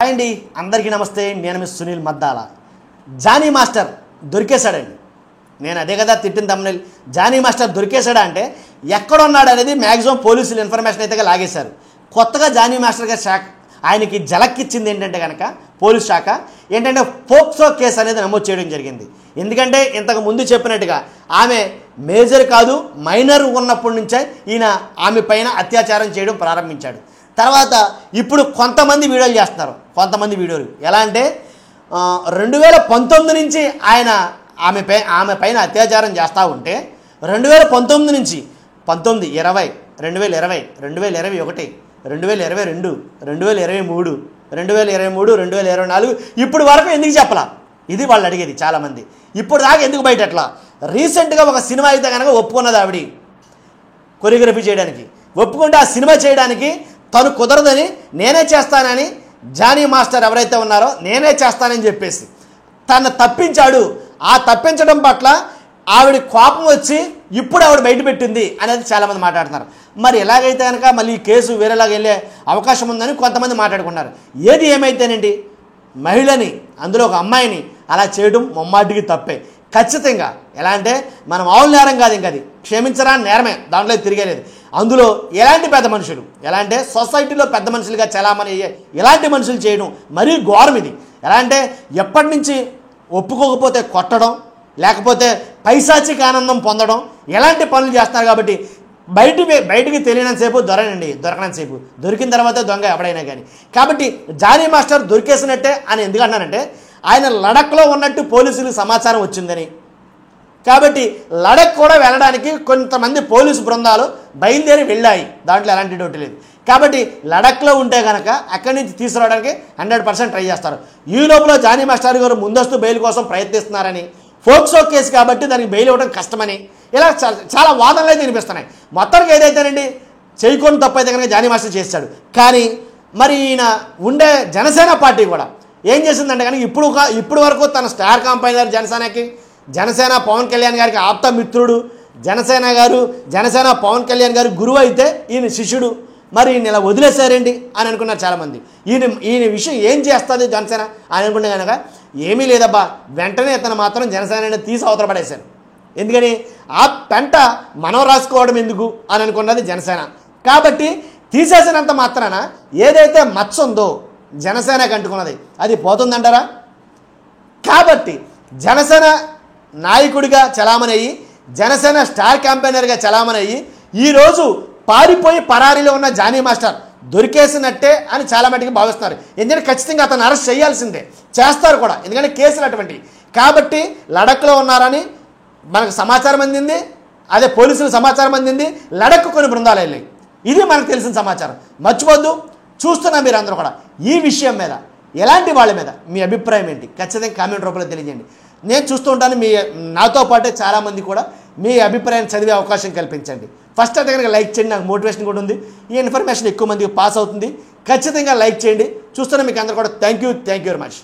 Hi అండి, అందరికీ నమస్తే. నేను మీ సునీల్ మద్దాల. జానీ మాస్టర్ దొరికేశాడండి. నేను అదే కదా తిట్టిన తమ్ముళ్ళు. జానీ మాస్టర్ దొరికేశాడా అంటే ఎక్కడున్నాడు అనేది మ్యాక్సిమం పోలీసులు ఇన్ఫర్మేషన్ అయితే లాగేశారు. కొత్తగా జానీ మాస్టర్ గారి శాఖ ఆయనకి జలక్కిచ్చింది ఏంటంటే కనుక పోలీస్ శాఖ ఏంటంటే పోక్సో కేసు అనేది నమోదు చేయడం జరిగింది. ఎందుకంటే ఇంతకు ముందు చెప్పినట్టుగా ఆమె మేజర్ కాదు, మైనర్ ఉన్నప్పటి నుంచే ఈయన ఆమె పైన అత్యాచారం చేయడం ప్రారంభించాడు. తర్వాత ఇప్పుడు కొంతమంది వీడియోలు చేస్తున్నారు. కొంతమంది వీడియోలు ఎలా అంటే 2019 నుంచి ఆయన ఆమె పైన అత్యాచారం చేస్తూ ఉంటే 2019 నుంచి 19, 20, 2020, 2021, 2022, 2023, 2023, 2024 ఇప్పుడు వరకు ఎందుకు చెప్పలా? ఇది వాళ్ళు అడిగేది చాలామంది. ఇప్పుడు దాకా ఎందుకు బయట ఎట్లా? రీసెంట్గా ఒక సినిమా అయితే కనుక ఒప్పుకున్నది ఆవిడ కొరియోగ్రఫీ చేయడానికి. ఒప్పుకుంటే ఆ సినిమా చేయడానికి తను కుదరదని నేనే చేస్తానని జానీ మాస్టర్ ఎవరైతే ఉన్నారో నేనే చేస్తానని చెప్పేసి తను తప్పించాడు. ఆ తప్పించడం పట్ల ఆవిడ కోపం వచ్చి ఇప్పుడు ఆవిడ బయటపెట్టింది అనేది చాలామంది మాట్లాడుతున్నారు. మరి ఎలాగైతే కనుక మళ్ళీ ఈ కేసు వేరేలాగా వెళ్ళే అవకాశం ఉందని కొంతమంది మాట్లాడుకున్నారు. ఏది ఏమైతేనండి, మహిళని అందులో ఒక అమ్మాయిని అలా చేయడం ముమ్మాటికి తప్పే. ఖచ్చితంగా ఎలా అంటే మనం మామూలు నేరం కాదు, ఇంకా అది క్షమించరా నేరమే, దాంట్లో తిరిగేలేదు. అందులో ఎలాంటి పెద్ద మనుషులు ఎలా అంటే సొసైటీలో పెద్ద మనుషులుగా చాలామంది అయ్యే ఇలాంటి మనుషులు చేయడం మరీ ఘోరం. ఇది ఎలా అంటే ఎప్పటి నుంచి ఒప్పుకోకపోతే కొట్టడం, లేకపోతే పైశాచిక ఆనందం పొందడం, ఎలాంటి పనులు చేస్తున్నారు. కాబట్టి బయటికి తెలియనంతసేపు దొరకనంతసేపు, దొరికిన తర్వాత దొంగ ఎవడైనా కానీ. కాబట్టి జానీ మాస్టర్ దొరికేసినట్టే అని ఎందుకు అన్నానంటే ఆయన లడఖ్లో ఉన్నట్టు పోలీసులకు సమాచారం వచ్చిందని. కాబట్టి లడఖ్ కూడా వెళ్ళడానికి కొంతమంది పోలీసు బృందాలు బయలుదేరి వెళ్ళాయి, దాంట్లో ఎలాంటి డౌట్ లేదు. కాబట్టి లడఖ్లో ఉంటే కనుక అక్కడి నుంచి తీసుకురావడానికి 100% ట్రై చేస్తారు. ఈ లోపల జానీ మాస్టర్ గారు ముందస్తు బెయిల్ కోసం ప్రయత్నిస్తున్నారని, ఫోక్సో కేసు కాబట్టి దానికి బెయిల్ ఇవ్వడం కష్టమని ఇలా చాలా వాదనలు అయితే వినిపిస్తున్నాయి. మొత్తానికి ఏదైతేనండి చేయకొని తప్పు అయితే కనుక జానీ మాస్టర్ చేశాడు. కానీ మరి ఈయన ఉండే జనసేన పార్టీ కూడా ఏం చేసిందంటే కనుక ఇప్పుడు వరకు తన స్టార్ కాంపైనర్ జనసేన పవన్ కళ్యాణ్ గారికి ఆప్త మిత్రుడు, జనసేన పవన్ కళ్యాణ్ గారి గురువు అయితే ఈయన శిష్యుడు. మరి ఈయన ఇలా వదిలేశారేంటి అని అనుకున్నారు చాలామంది. ఈయన విషయం ఏం చేస్తుంది జనసేన అని అనుకుంటే కనుక ఏమీ లేదబ్బా, వెంటనే తను మాత్రం జనసేన తీసి అవతల పడేశారు. ఎందుకని ఆ పెంట మనం రాసుకోవడం ఎందుకు అని అనుకున్నది జనసేన. కాబట్టి తీసేసినంత మాత్రాన ఏదైతే మచ్చ ఉందో జనసేనకు అంటుకున్నది అది పోతుందంటారా? కాబట్టి జనసేన నాయకుడిగా చలామణి అయ్యి, జనసేన స్టార్ క్యాంపెయినర్గా చలామణి అయ్యి ఈరోజు పారిపోయి పరారీలో ఉన్న జానీ మాస్టర్ దొరికేసినట్టే అని చాలా మటుకు భావిస్తున్నారు. ఎందుకంటే ఖచ్చితంగా అతను అరెస్ట్ చేయాల్సిందే, చేస్తారు కూడా, ఎందుకంటే కేసులు అటువంటివి. కాబట్టి లడఖ్లో ఉన్నారని మనకు సమాచారం అందింది, అదే పోలీసులు సమాచారం అందింది, లడఖ్ కొన్ని బృందాలు వెళ్ళాయి. ఇది మనకు తెలిసిన సమాచారం. మర్చిపోద్దు. చూస్తున్నా మీరు అందరూ కూడా ఈ విషయం మీద ఎలాంటి వాళ్ళ మీద మీ అభిప్రాయం ఏంటి ఖచ్చితంగా కామెంట్ రూపంలో తెలియజేయండి. నేను చూస్తూ ఉంటాను. నాతో పాటే చాలామంది కూడా మీ అభిప్రాయాన్ని చదివే అవకాశం కల్పించండి. ఫస్ట్ అయితే కనుక లైక్ చేయండి, నాకు మోటివేషన్ కూడా ఉంది. ఈ ఇన్ఫర్మేషన్ ఎక్కువ మందికి పాస్ అవుతుంది. ఖచ్చితంగా లైక్ చేయండి. చూస్తున్నా మీకు అందరూ కూడా థ్యాంక్ యూ వెరీ మచ్.